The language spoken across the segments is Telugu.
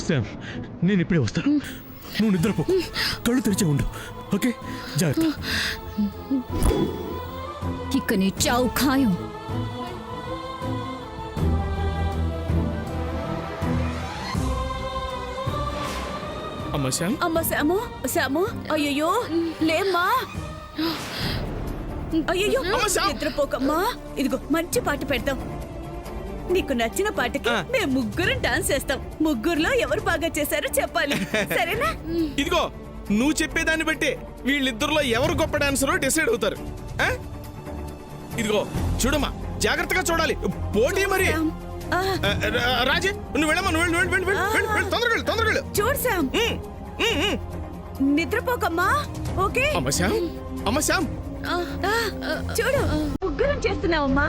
శామ్, నేను ఇప్పుడే వస్తాను. నువ్వు నిద్రపోకు, కళ్ళు తెరిచే ఉండు. ఓకే, జాగ్రత్త. ఇక నీ చావు ఖాయం. అమ్మ శామ్, అమ్మ శాము, శాము, అయ్యయ్యో లేమ్మా. అయ్యయ్యో నిద్రపోకమ్మా. ఇదిగో మంచి పాట పెడతాం. నీకు నచ్చిన పాటకి మేము ముగ్గురం డాన్స్ చేస్తాం. ముగ్గురులో ఎవరు బాగా చేశారో చెప్పాలి, సరేనా? ఇదిగో నువ్వు చెప్పేదాన్ని బట్టి వీళ్ళిద్దరిలో ఎవరు గొప్ప డాన్సరో డిసైడ్ అవుతారు. ఇదిగో చూడమ్మా, జాగ్రత్తగా చూడాలి, పోటీ మరి. రాజే, నువ్వు వెళ్ళమ్మా, నువ్వు తొందరగా చూడు శామ్, నిద్రపోకమ్మా. ఓకే అమ్మ శ్యామ్, చూడు ముగ్గురం చేస్తున్నావమ్మా.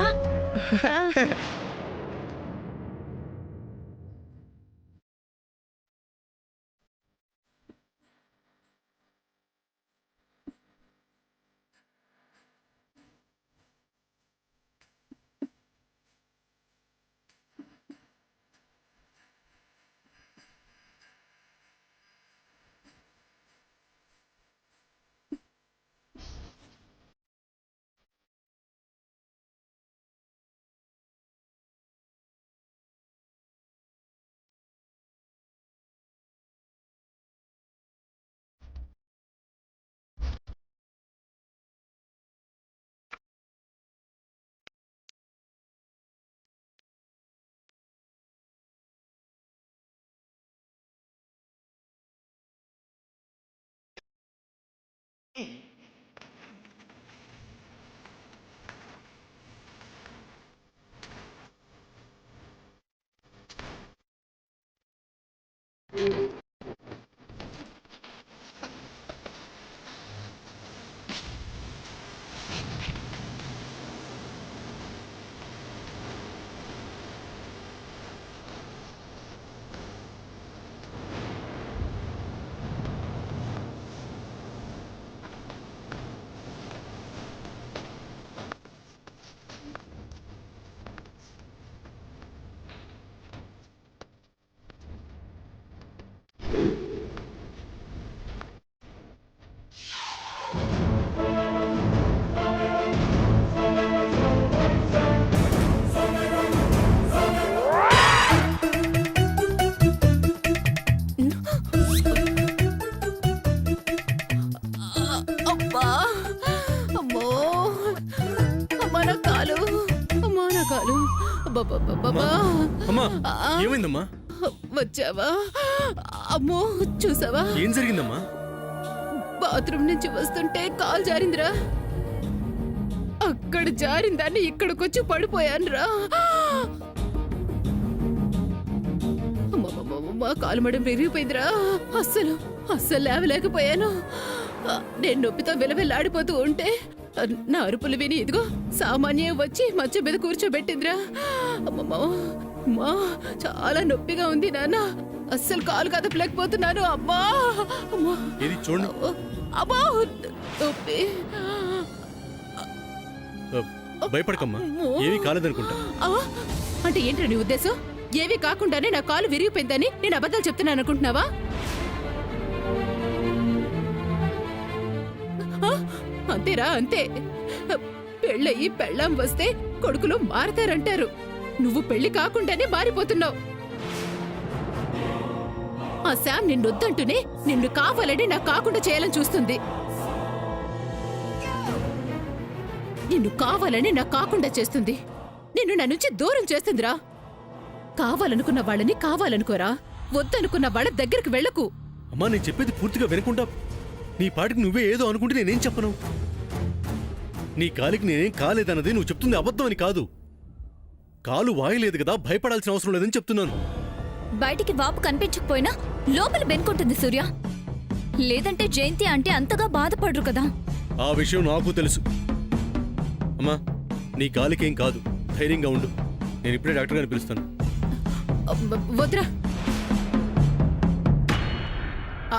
ఏమైందమ్మా? వచ్చావా? అమ్మో, చూసావా? ఏం జరిగిందమ్మా? బాత్రూమ్ నుంచి వస్తుంటే కాలు జారిందిరా. అక్కడ జారిందాన్ని ఇక్కడికొచ్చి పడిపోయానురా. అమ్మా, కాలు మడం విరిగిపోయిందిరా. అస్సలు లేవలేకపోయాను. నేను నొప్పితో విలవిల్లాడిపోతూ ఉంటే నా అరుపులు విని ఇదిగో సామాన్యం వచ్చి మంచం మీద కూర్చోబెట్టిందిరా. అమ్మా, చాలా నొప్పిగా ఉంది నాన్న. అస్సలు కాలు కదపలేకపోతున్నాను. అమ్మా చూడు. అమ్మా, నొప్పి. భయపడకమ్మా, ఏమీ కాలేదనుకుంటా. అంటే ఏంటో నీ ఉద్దేశం? ఏమీ కాకుండానే నా కాలు విరిగిపోయిందని నేను అబద్ధాలు చెప్తున్నాను అనుకుంటున్నావా? అంతేరా, అంతే. పెళ్ళయి పెళ్ళాం వస్తే కొడుకులు మారతారంటారు. నువ్వు పెళ్లి కాకుండానే మారిపోతున్నావు. ఆ శామ్ నిన్నొద్దంటూనే నిన్ను కావాలని నాకు కాకుండా చేయాలని చూస్తుంది. నిన్ను కావాలని నాకు కాకుండా చేస్తుంది. నిన్ను నా నుంచి దూరం చేస్తుందిరా. కావాలనుకున్న వాళ్ళని కావాలనుకోరా, వద్దనుకున్న వాళ్ళ దగ్గరికి వెళ్ళకు. అమ్మా, నేను చెప్పేది పూర్తిగా వినకుండా నీ పాటికి నువ్వే ఏదో అనుకుంటే నేనేం చెప్పను. నీ కాలికి నేనేం కాలేదన్నది నువ్వు చెప్తుంది అబద్ధం అని కాదు. కాలు వాయలేదు కదా, భయపడాల్సిన అవసరం లేదని చెప్తున్నాను. బయటికి వాపు కనిపించకపోయినా లోపల బెనుకుంటుంది సూర్య. లేదంటే జయంతి అంటే అంతగా బాధపడరు కదా. ఆ విషయం నాకు తెలుసు. అమ్మా, నీ కాలికేం కాదు, ధైర్యంగా ఉండు. నేను ఇప్పుడే డాక్టర్ గారిని పిలుస్తాను. వద్దురా,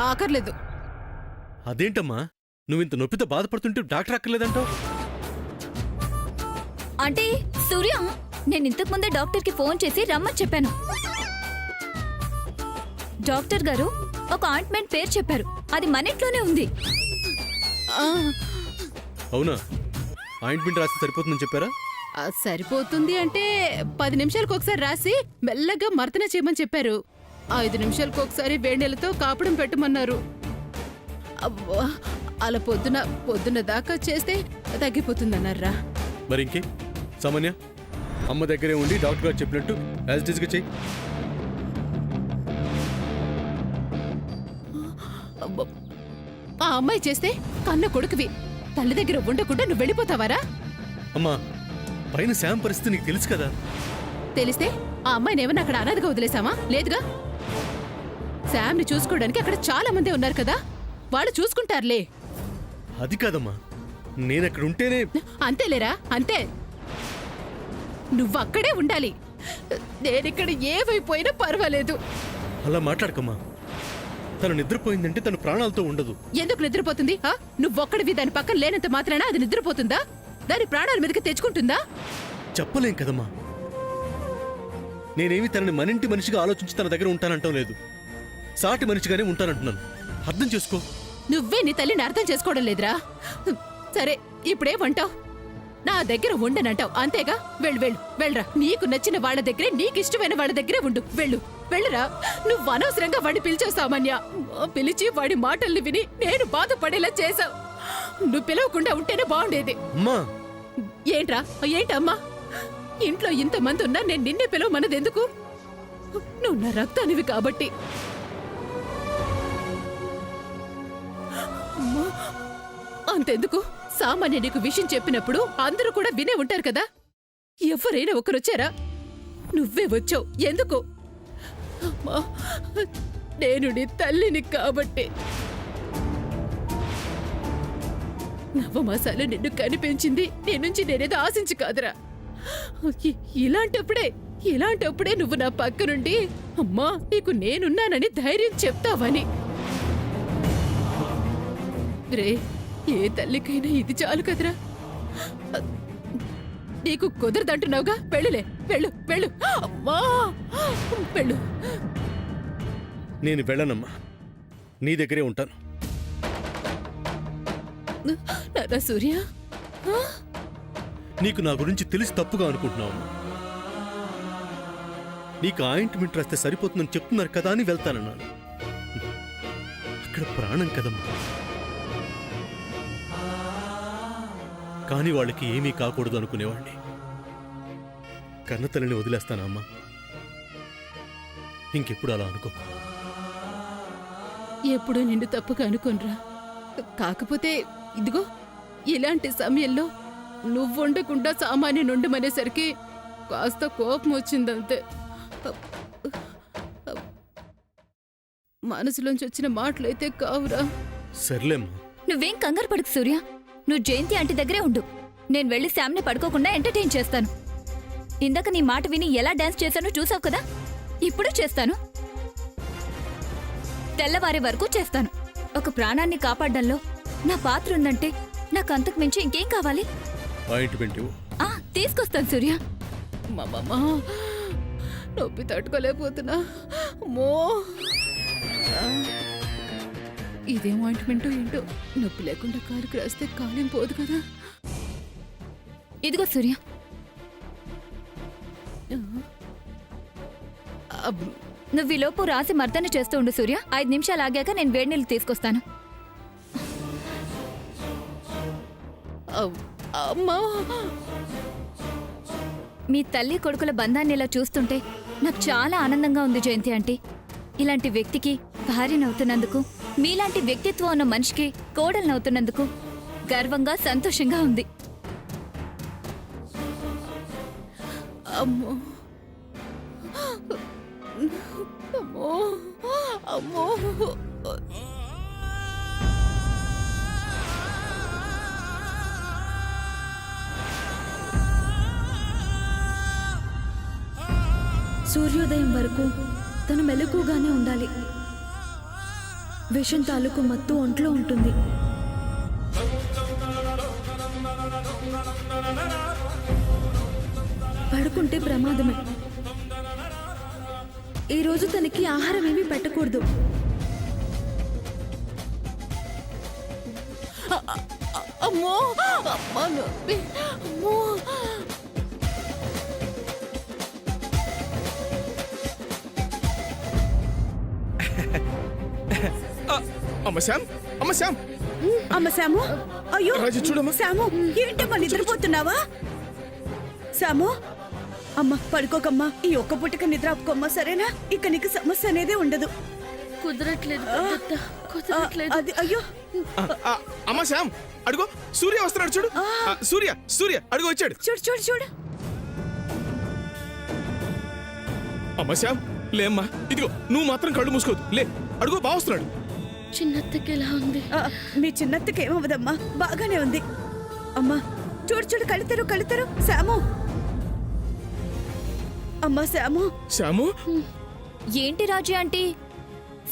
ఆకర్లేదు. అదేంటమ్మా, నువ్వింత నొప్పితో బాధపడుతుంటే డాక్టర్ అక్కర్లేదంటావు? అంటే సూర్య, నేను ఇంతకు ముందే డాక్టర్కి ఫోన్ చేసి రమ్మని చెప్పాను. డాక్టర్ గారు ఒక ఆయింట్మెంట్ పేరు చెప్పారు, అది మన ఇంట్లోనే ఉంది. ఆ, అవునా? ఆయింట్మెంట్ రాస్తే సరిపోతుందని చెప్పారా? ఆ, సరిపోతుంది అంటే 10 నిమిషాలకు ఒకసారి రాసి మెల్లగా మర్దన చేయమని చెప్పారు. 5 నిమిషాలకు ఒకసారి వేడినీళ్ళతో కాపడం పెట్టమన్నారు. అబ్బా, అలా పొద్దున దాకా చేస్తే తగ్గిపోతుందన్నారా. మరి ఇంకే సామాన్య, అమ్మ దగ్గరే ఉండి డాక్టర్ గారు చెప్పినట్టు యాజ్ ఇట్ ఈస్గా చెయ్యి. అబ్బా, ఆ అమ్మాయి చేస్తే కన్న కొడుకువి, తల్లి దగ్గర ఉండకుండా నువ్వు వెళ్ళిపోతావారా? అమ్మా, పైన శామ్ పరిస్థితి నీకు తెలుసు కదా. తెలిస్తే ఆ అమ్మాయిని ఏమన్నా అక్కడ అనాథగా వదిలేసామా? లేదుగా. శామ్ని చూసుకోవడానికి అక్కడ చాలా మంది ఉన్నారు కదా, వాళ్ళు చూసుకుంటారులే. అది కాదమ్మా, నేను అక్కడ ఉంటేనే. అంతేలేరా, అంతే. నువ్వక్కడే ఉండాలి. నేనిక్కడ ఏమైపోయినా పర్వాలేదు. అలా మాట్లాడకమ్మా. తను నిద్రపోయిందంటే తను ప్రాణాలతో ఉండదు. ఎందుకు నిద్రపోతుంది? నువ్వొక్కడివి దాని పక్కన లేనంత మాత్రాన అది నిద్రపోతుందా? దాని ప్రాణాల మీదకి తెచ్చుకుంటుందా? చెప్పలేం కదమ్మా. నేనేమి తనని మనింటి మనిషిగా ఆలోచించి తన దగ్గర ఉంటానంటాం లేదు, సాటి మనిషిగానే ఉంటానంటున్నాను. అర్థం చేసుకో. నువ్వే నీ తల్లిని అర్థం చేసుకోవడం లేదురా. సరే, ఇప్పుడేమంటావు? నా దగ్గర ఉండనంటావు అంతేగా. వెళ్ళరా. నీకు నచ్చిన వాళ్ళ దగ్గరే, నీకు ఇష్టమైన వాళ్ళ దగ్గరే ఉండు. వెళ్ళురా. నువ్వు అనవసరంగా వాడిని పిలిచావు సామాన్య. పిలిచి వాడి మాటల్ని విని నేను బాధపడేలా చేశావు. నువ్వు పిలవకుండా ఉంటేనే బాగుండేది. ఏంటమ్మా? ఇంట్లో ఇంతమంది ఉన్నా నేను నిన్నే పిలవమన్నది ఎందుకు? నువ్వు నా రక్తానివి కాబట్టి. అంతెందుకు, సామాన్య నీకు విషయం చెప్పినప్పుడు అందరూ కూడా వినే ఉంటారు కదా. ఎవరైనా ఒకరొచ్చారా? నువ్వే వచ్చావు. ఎందుకు? అమ్మా, నేను నీ తల్లిని కాబట్టి. నవమాసాలు నిన్ను కనిపించింది నీ నుంచి నేనేదో ఆశించి కాదురా. ఇలాంటప్పుడే నువ్వు నా పక్క నుండి అమ్మా నీకు నేనున్నానని ధైర్యం చెప్తావని. రే, ఏ తల్లికైనా ఇది చాలు కదరా. నీకు కుదరదంటున్నావుగా. వెళ్ళు. అమ్మా, వెళ్ళు. నేను వెళ్ళనమ్మా, నీ దగ్గరే ఉంటాను. నారా సూర్య, నీకు నా గురించి తెలిసి తప్పుగా అనుకుంటున్నావు. నీకు ఆయింట్మెంట్ రాస్తే సరిపోతుందని చెప్తున్నారు కదా అని వెళ్తానన్నాను. అక్కడ ప్రాణం కదమ్మా. కానీ వాళ్ళకి ఏమీ కాకూడదు అనుకునేవాడిని. కన్నతల్లిని వదిలేస్తానా అమ్మా? ఇంకెప్పుడు అలా అనుకో. ఎప్పుడూ నిన్ను తప్పుగా అనుకోనరా. కాకపోతే ఇదిగో ఇలాంటి సమయంలో నువ్వుండకుండా సామాన్యుని ఉండమనేసరికి కాస్త కోపం వచ్చిందంతే. మనసులోంచి వచ్చిన మాటలైతే కావురా. సర్లేమ్మా. నువ్వేం కంగారు పడకు సూర్య. నువ్వు జయంతి ఆంటీ దగ్గరే ఉండు. నేను వెళ్ళి శామ్ని పడుకోకుండా ఎంటర్టైన్ చేస్తాను. ఇందాక నీ మాట విని ఎలా డాన్స్ చేశానో చూసావు కదా, ఇప్పుడు చేస్తాను. తెల్లవారే వరకు చేస్తాను. ఒక ప్రాణాన్ని కాపాడడంలో నా పాత్ర ఉందంటే నాకు అంతకు మించి ఇంకేం కావాలి? తీసుకొస్తాను సూర్య. మామా, నొప్పి తట్టుకోలేకపోతున్నా. అమ్మో, ఇదేం ఆయింట్మెంటో ఏంటో. నొప్పి లేకుండా కాలుకి రాస్తే కాలేం పోదు కదా. ఇదిగో సూర్య. నువ్వు ఈ లోపు రాసి మర్దన చేస్తూ ఉండు సూర్య. 5 నిమిషాలు ఆగాక నేను వేడి నీళ్ళు తీసుకొస్తాను. అమ్మా, మీ తల్లి కొడుకుల బంధాన్ని ఇలా చూస్తుంటే నాకు చాలా ఆనందంగా ఉంది జయంతి ఆంటీ. ఇలాంటి వ్యక్తికి భార్యనవుతున్నందుకు, మీలాంటి వ్యక్తిత్వం ఉన్న మనిషికి కోడలనవుతున్నందుకు గర్వంగా, సంతోషంగా ఉంది. అమ్మో, అమ్మో, అమ్మో. సూర్యోదయం వరకు తను మెలకుగానే ఉండాలి. విషం తాలూకు మత్తు ఒంట్లో ఉంటుంది. పడుకుంటే ప్రమాదమే. ఈ రోజు తనకి ఆహారం ఏమీ పెట్టకూడదు. అమ్మో అమ్మా నొప్పి అమ్మో. అమ్మ శ్యామ్, అమ్మ శ్యామ్, అమ్మ శాము, అయ్యో రాజు చూడమ్మా. శాము, ఏంటమ్మా నిద్రపోతున్నావా? శాము, అమ్మ పడుకోకమ్మా, ఈ ఒక్క పుట్టక నిద్ర ఆపుకోమ్మా, సరేనా? ఇక నీకు సమస్య అనేదే ఉండదు. కుదరట్లేదు అది అయ్యో అమ్మ శ్యామ్, అడుగో సూర్య వస్తున్నాడు చూడు. సూర్య, సూర్య అడుగు వచ్చాడు. చూడు చూడు చూడు. అమ్మ శ్యామ్, లేమ్మా, ఇదిగో నువ్వు మాత్రం కళ్ళు మూసుకోవద్దు. లే, అడుగు బావ వస్తున్నాడు. చిన్నత్తకి ఎలా ఉంది? మీ చిన్నత్తకి ఏమవ్వదమ్మా, బాగానే ఉంది. అమ్మా చూడు చూడు, కళ్ళుతారు శాము. అమ్మా శాము. శ్యాము, ఏంటి రాజీ ఆంటీ,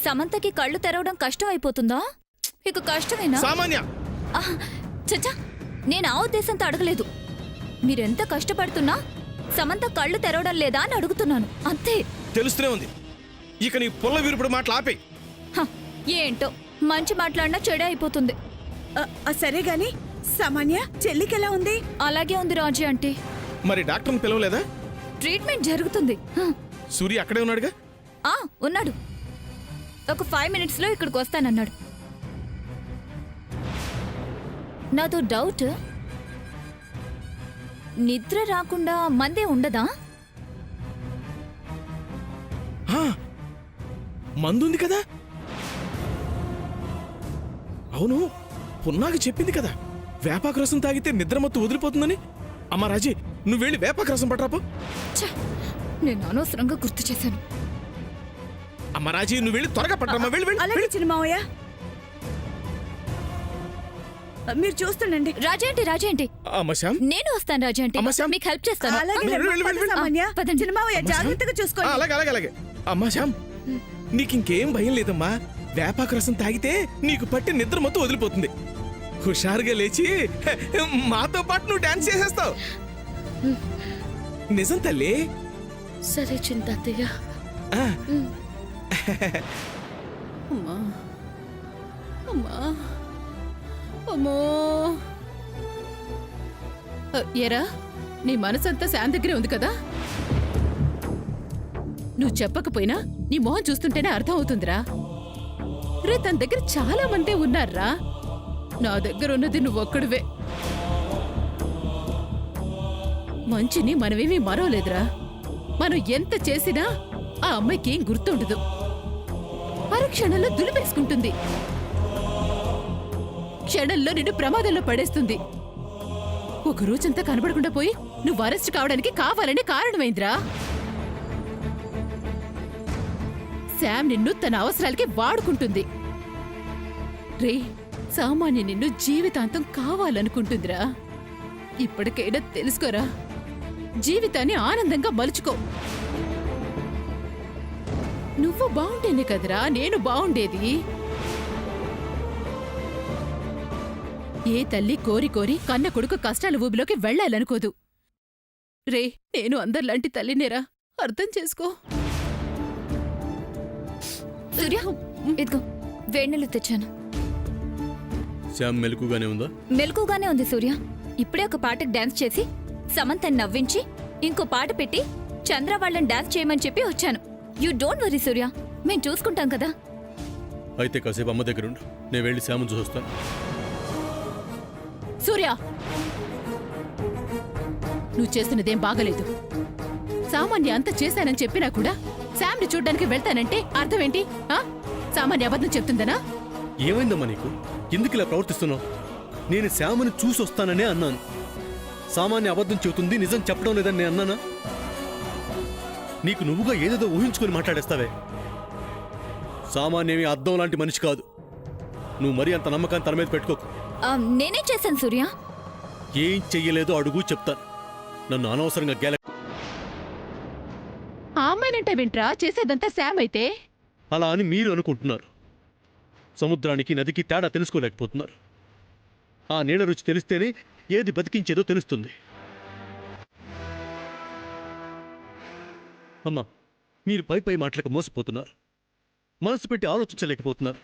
సమంతకి కళ్ళు తెరవడం కష్టం అయిపోతుందా? ఇక కష్టమేనా? సామాన్య. చచ్చా, నేను ఆ ఉద్దేశంతో అడగలేదు. మీరెంత కష్టపడుతున్నా సమంత కళ్ళు తెరవడం లేదా అని అడుగుతున్నాను, అంతే. తెలుస్తూనే ఉంది. ఇక నీ పుల్ల విరుపుడు మాటలు ఆపే. హ, ఏంటో మంచి మాట్లాడినా చెడే అయిపోతుంది. సరే గాని సామాన్య చెల్లికి ఎలా ఉంది? అలాగే ఉంది రాజీ ఆంటీ. మరి డాక్టర్ని పిలవలేదా? ట్రీట్మెంట్ జరుగుతుంది. సూర్య అక్కడే ఉన్నాడుగా. ఉన్నాడు. ఒక 5 minutesలో ఇక్కడికి వస్తానన్నాడు. నాతో డౌట్, నిద్ర రాకుండా మందే ఉండదా? మందుంది కదా. అవును, పున్నాకి చెప్పింది కదా వేపాకు రసం తాగితే నిద్రమత్తు వదిలిపోతుందని. అమ్మా రాజీ, నువ్వు వెళ్ళి వేపాకు రసం పట్టరాపో. ఛ, నేను అనవసరంగా గుర్తు చేశాను. అమ్మ రాజీ, నువ్వు వెళ్ళి త్వరగా పట్టరమ్మా. వెళ్ళి వెళ్ళి అలాగే చిన్న మావయ్య, మీరు చూస్తుండండి. రాజేంటి అమ్మ శ్యామ్, నేను వస్తాను రాజేంటి, అమ్మ శ్యామ్. మీకు హెల్ప్ చేస్తాను. అలాగే వెళ్ళు, వెళ్ళు, వెళ్ళు, వెళ్ళు. సామాన్య, పదండి. చిన్న మావయ్య అమ్మ శ్యామ్. జాగ్రత్తగా చూసుకోండి. అలాగే అలాగే అలాగే. అమ్మా శ్యామ్, నీకింకేం భయం లేదమ్మా. వేపాకు రసం తాగితే నీకు పట్టి నిద్ర మొత్తం వదిలిపోతుంది. హుషారుగా లేచి మాతో పాటు నువ్వు డాన్స్ చేసేస్తావు. నిజం తల్లి. సరే చింతయ్య. ఆ, అమ్మా అమ్మా అమ్మో. ఎరా, నీ మనసంతా శాన్ దగ్గరే ఉంది కదా? నువ్వు చెప్పకపోయినా నీ మొహం చూస్తుంటేనే అర్థం అవుతుందిరా. రే, తన దగ్గర చాలా మందే ఉన్నారా. నా దగ్గర ఉన్నది నువ్వొక్కడివే. మంచిని మనమేమీ మరవలేదురా. మనం ఎంత చేసినా ఆ అమ్మాయికి ఏం గుర్తుండదు. అరక్షణంలో దులిపేసుకుంటుంది. క్షణంలో నిన్ను ప్రమాదంలో పడేస్తుంది. ఒక రోజంతా కనబడకుండా పోయి నువ్వు అరెస్ట్ కావడానికి కావాలనే కారణమైందిరా. శామ్ నిన్ను తన అవసరాలకి వాడుకుంటుంది. రే, సామాన్య నిన్ను జీవితాంతం కావాలనుకుంటుందిరా. ఇప్పటికైనా తెలుసుకోరా, జీవితాన్ని ఆనందంగా మలుచుకో. నువ్వు బాగుంటేనే కదరా నేను బాగుండేది. ఏ తల్లి కోరి కోరి కన్న కొడుకు కష్టాల ఊబిలోకి వెళ్ళాలనుకోదు. రే, నేను అందరిలాంటి తల్లినేరా, అర్థం చేసుకో. సూర్య, ఇదిగో వేడినీళ్ళు తెచ్చాను. శ్యామ్ మెలకుగానే ఉందా? మెలకుగానే ఉంది సూర్య. ఇప్పుడే ఒక పాటకు డాన్స్ చేసి సమంతని నవ్వించి ఇంకో పాట పెట్టి చంద్ర వాళ్ళని డాన్స్ చేయమని చెప్పి వచ్చాను. యూ డోంట్ వరీ సూర్య, మేము చూసుకుంటాం కదా. అయితే కాసేపు అమ్మ దగ్గర ఉండు, నేను వెళ్ళి శ్యామ్ని చూస్తాను. సూర్య, నువ్వు చేస్తున్నదేం బాగలేదు. సామాన్య అంత చేశానని చెప్పినా కూడా శామ్ని చూడ్డానికి వెళ్తానంటే అర్థం ఏంటి? సామాన్య అబద్ధం చెప్తుందనా? ఏమైందమ్మా నీకు? ఎందుకు ఇలా ప్రవర్తిస్తున్నావు? నేను శ్యామని చూసి వస్తాననే అన్నాను. సామాన్య అబద్ధం చెబుతుంది, నిజం చెప్పడం లేదని నేను అన్నానా? నీకు నువ్వుగా ఏదేదో ఊహించుకొని మాట్లాడేస్తావే. సామాన్యమి అద్దం లాంటి మనిషి కాదు. నువ్వు మరీ అంత నమ్మకాన్ని తన మీద పెట్టుకోకు. నేనే చేశాను సూర్య. ఏం చెయ్యలేదో అడుగు, చెప్తాను. నన్ను అనవసరంగా గెల. ఆ అమ్మాయినంటే వింట్రా, చేసేదంతా శామ్ అయితే. అలా అని మీరు అనుకుంటున్నారు. సముద్రానికి నదికి తేడా తెలుసుకోలేకపోతున్నారు. ఆ నీళ్ళ రుచి తెలిస్తేనే ఏది బతికించేదో తెలుస్తుంది. అమ్మా, మీరు పై పై మాటలకు మోసపోతున్నారు, మనసు పెట్టి ఆలోచించలేకపోతున్నారు.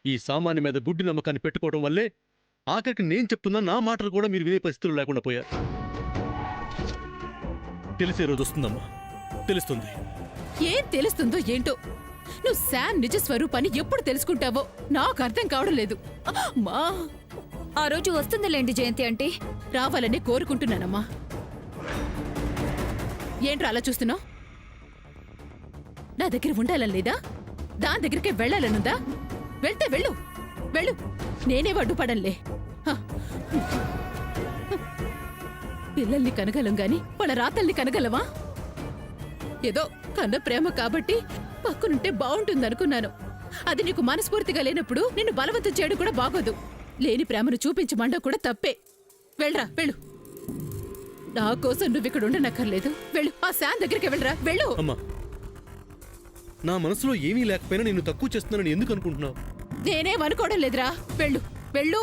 ఈ సామాన్య మీద గుడ్డి నమ్మకాన్ని పెట్టుకోవడం వల్లే ఆఖరికి నేను చెప్తున్నా నా మాటలు కూడా మీరు వినే పరిస్థితులు లేకుండా పోయారు. తెలిసే రోజు వస్తుందమ్మా, తెలుస్తుంది. ఏం తెలుస్తుందో ఏంటో. నువ్వు శామ్ నిజ స్వరూపాన్ని ఎప్పుడు తెలుసుకుంటావో నాకు అర్థం కావడం లేదు. అమ్మా, ఆ రోజు వస్తుందిలేండి జయంతి ఆంటీ. రావాలని కోరుకుంటున్నానమ్మా. ఏంట్రా అలా చూస్తున్నావు? నా దగ్గర ఉండాలని లేదా? దాని దగ్గరికే వెళ్ళాలనుందా? వెళ్తే వెళ్ళు, వెళ్ళు. నేనే అడ్డుపడంలే. హ. పిల్లల్ని కనగలం గాని వాళ్ళ రాతల్ని కనగలవా? ఏదో కన్న ప్రేమ కాబట్టి పక్కనుంటే బాగుంటుందనుకున్నాను. అది నీకు మనస్ఫూర్తిగా లేనప్పుడు నిన్ను బలవంతం చేయడం కూడా బాగోదు. లేని ప్రేమను చూపించమండం కూడా తప్పే. వెళ్ళరా, వెళ్ళు. నా కోసం నువ్వు ఇక్కడ ఉండనక్కర్లేదు. వెళ్ళు, ఆ శాన్ దగ్గరికి వెళ్ళరా, వెళ్ళు. అమ్మా, నా మనసులో ఏమీ లేకపోయినా నేను తక్కువ చేస్తున్నానని ఎందుకు అనుకుంటున్నావు? నేనేం అనుకోవడం లేదురా. వెళ్ళు, వెళ్ళు.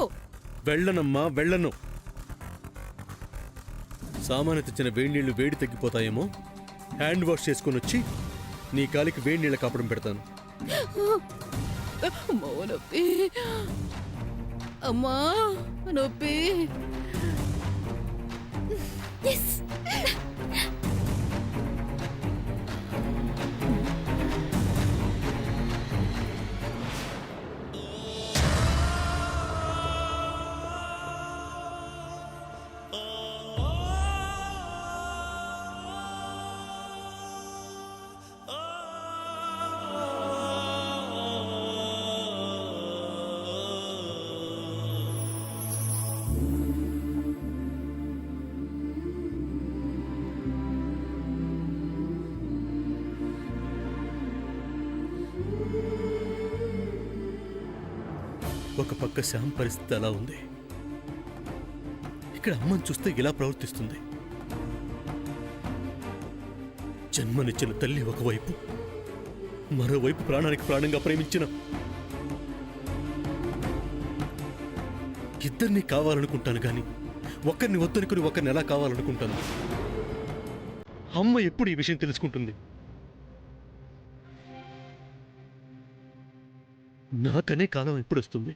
వెళ్ళనమ్మా, వెళ్ళను. సామాన్య తెచ్చిన వేడి నీళ్లు వేడి తగ్గిపోతాయేమో, హ్యాండ్ వాష్ చేసుకొని వచ్చి నీ కాలికి వేడి నీళ్ళ కాపడం పెడతాను. అమ్మో నొప్పి, అమ్మా నొప్పి. ఒక పక్క శ్యామ్ పరిస్థితి అలా ఉంది, ఇక్కడ అమ్మని చూస్తే ఇలా ప్రవర్తిస్తుంది. జన్మనిచ్చిన తల్లి ఒకవైపు, మరోవైపు ప్రాణానికి ప్రాణంగా ప్రేమించిన ఇద్దరిని కావాలనుకుంటాను కానీ ఒకరిని వద్దనుకుని ఒకరిని ఎలా కావాలనుకుంటాను. అమ్మ ఎప్పుడు ఈ విషయం తెలుసుకుంటుంది? నాకనే కాలం ఎప్పుడు వస్తుంది?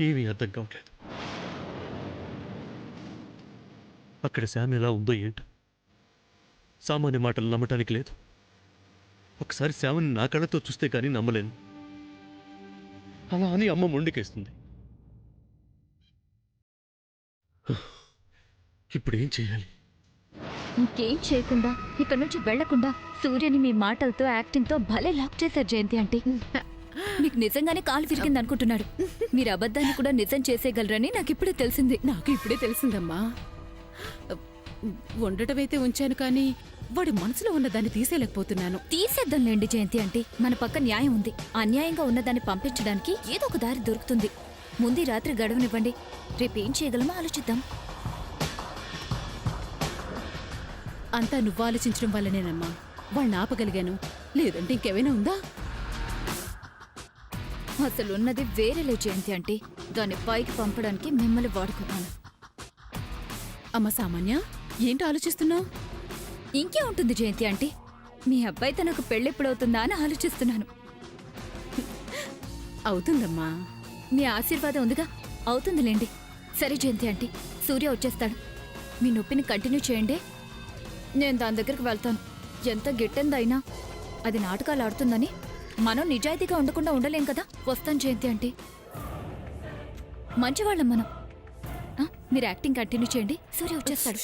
ఏమీ అర్థం కావట్లేదు. అక్కడ శామ్ ఎలా ఉందో ఏంటో. సామాన్య మాటలు నమ్మటానికి లేదు. ఒకసారి శామ్ని నా కళ్ళతో చూస్తే కానీ నమ్మలేను. అలా అని అమ్మ మొండికేస్తుంది. ఇప్పుడు ఏం చేయాలి? ఇంకేం చేయకుండా ఇక్కడ నుంచి వెళ్లకుండా సూర్యని మీ మాటలతో యాక్టింగ్తో భలే లాక్ చేశారు జయంతి ఆంటీ. మీకు నిజంగానే కాలు విరిగింది అనుకుంటున్నాడు. మీరు అబద్ధాన్ని కూడా నిజం చేసేయగలరని నాకు ఇప్పుడే తెలిసింది. నాకు ఇప్పుడే తెలిసిందమ్మా. ఉండటమైతే ఉంచాను కానీ వాడి మనసులో ఉన్న దాన్ని తీసేయలేకపోతున్నాను. తీసేద్దాంలేండి జయంతి ఆంటీ, మన పక్క న్యాయం ఉంది. అన్యాయంగా ఉన్నదాన్ని పంపించడానికి ఏదో ఒక దారి దొరుకుతుంది. ముందు రాత్రి గడవనివ్వండి, రేపేం చేయగలమో ఆలోచిద్దాం. అంతా నువ్వు ఆలోచించడం వల్లనేనమ్మా వాళ్ళని ఆపగలిగాను. లేదంటే ఇంకేమైనా ఉందా? అసలు ఉన్నది వేరేలే జయంతి ఆంటీ. దాన్ని పైకి పంపడానికి మిమ్మల్ని వాడుకున్నాను. అమ్మ సామాన్య, ఏంటో ఆలోచిస్తున్నావు? ఇంకే ఉంటుంది జయంతి ఆంటీ, మీ అబ్బాయి తనకు పెళ్ళెప్పుడవుతుందా అని ఆలోచిస్తున్నాను. అవుతుందమ్మా. మీ ఆశీర్వాదం ఉందిగా, అవుతుందిలేండి. సరే జయంతి ఆంటీ, సూర్య వచ్చేస్తాడు. మీ నొప్పిని కంటిన్యూ చేయండి, నేను దాని దగ్గరికి వెళ్తాను. ఎంత గిట్టందైనా అది నాటకాలు ఆడుతుందని మనం నిజాయితీగా ఉండకుండా ఉండలేం కదా. వస్తాను జయంతి ఆంటీ, మంచివాళ్ళం మనం. మీరు యాక్టింగ్ కంటిన్యూ చేయండి, సూర్య వచ్చేస్తాడు.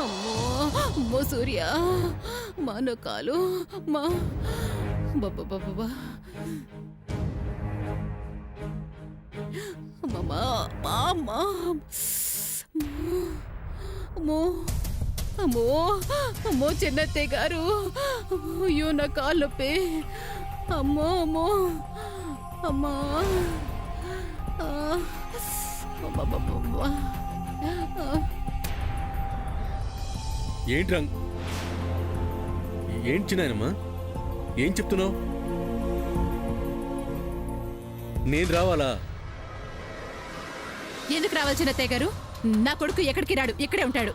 అమ్మో అమ్మో సూర్య, మా నొక్కాలు మా బాబా అమ్మా అమ్మా అమ్మో అమ్మో అమ్మో చిన్నత్తయ్య గారు, అయ్యో నా కాళ్ళు నొప్పి. అమ్మో అమ్మో అమ్మా ఆ, అబ్బబ్బబ్బబ్బా. ఆ. ఏంటి రంగ్ ఏంటి చిన్నాయనమ్మా ఏం చెప్తున్నావు? నేను రావాలా? ఎందుకు రావాల్సిన అత్తయ్య గారు? నా కొడుకు ఎక్కడికి రాడు, ఇక్కడే ఉంటాడు.